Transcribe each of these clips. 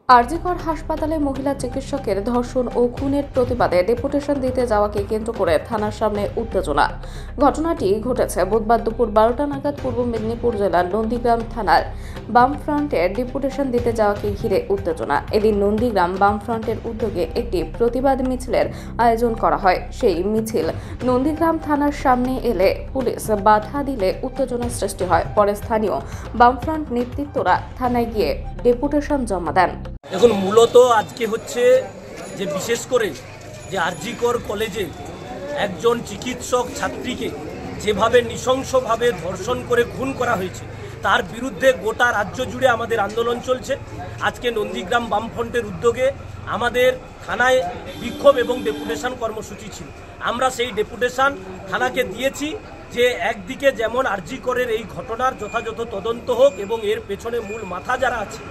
আরজিকর হাসপাতালে মহিলা চিকিৎসকের ধর্ষণ ও খুনের প্রতিবাদে ডেপুটেশন দিতে যাওয়াকে কেন্দ্র করে থানার সামনে উত্তেজনা। ঘটনাটি ঘটেছে বুধবার দুপুর 12টা নাগাদ পূর্ব মেদিনীপুর জেলার নন্দীগ্রাম থানার বামফ্রন্টের ডেপুটেশন দিতে যাওয়াকে ঘিরে উত্তেজনা। এদিন নন্দীগ্রাম বামফ্রন্টের উদ্যোগে একটি প্রতিবাদ মিছিলের আয়োজন করা হয়। সেই মিছিল নন্দীগ্রাম থানার সামনে এলে পুলিশ বাধা দিলে উত্তেজনা সৃষ্টি হয়। পরে স্থানীয় বামফ্রন্ট নেতৃত্বরা থানায় গিয়ে ডেপুটেশন জমা দেন। এখন মূলত আজকে হচ্ছে যে বিশেষ করে যে আরজিকর কলেজে একজন চিকিৎসক ছাত্রীকে যেভাবে নৃশংসভাবে ধর্ষণ করে খুন করা হয়েছে তার বিরুদ্ধে গোটা রাজ্য জুড়ে আমাদের আন্দোলন চলছে। আজকে নন্দীগ্রাম বামফ্রন্টের উদ্যোগে আমাদের থানায় বিক্ষোভ এবং ডেপুটেশন কর্মসূচি ছিল। আমরা সেই ডেপুটেশন থানাকে দিয়েছি যে একদিকে যেমন আরজিকরের এই ঘটনার যথাযথ তদন্ত হোক এবং এর পেছনে মূল মাথা যারা আছে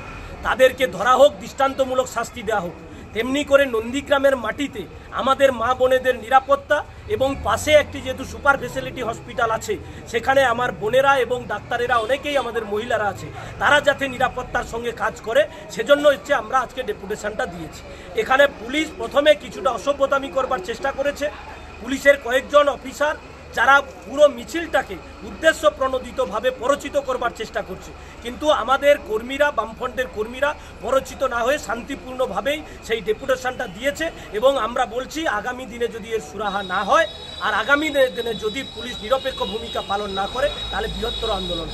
তাদেরকে ধরা হোক, দৃষ্টান্তমূলক শাস্তি দেওয়া হোক, তেমনি করে নন্দীগ্রামের মাটিতে আমাদের মা বোনেদের নিরাপত্তা এবং পাশে একটি যেহেতু সুপার ফেসিলিটি হসপিটাল আছে সেখানে আমার বোনেরা এবং ডাক্তারেরা অনেকেই আমাদের মহিলারা আছে তারা যাতে নিরাপত্তার সঙ্গে কাজ করে সেজন্য হচ্ছে আমরা আজকে ডেপুটেশনটা দিয়েছি। এখানে পুলিশ প্রথমে কিছুটা অসভ্যতামি করবার চেষ্টা করেছে। পুলিশের কয়েকজন অফিসার যারা পুরো মিছিলটাকে উদ্দেশ্য প্রণোদিতভাবে পরচিত করবার চেষ্টা করছে, কিন্তু আমাদের কর্মীরা, বামফ্রন্টের কর্মীরা পরচিত না হয়ে শান্তিপূর্ণভাবেই সেই ডেপুটেশনটা দিয়েছে। এবং আমরা বলছি আগামী দিনে যদি এর সুরাহা না হয় আর আগামী দিনে যদি পুলিশ নিরপেক্ষ ভূমিকা পালন না করে তাহলে বৃহত্তর আন্দোলন।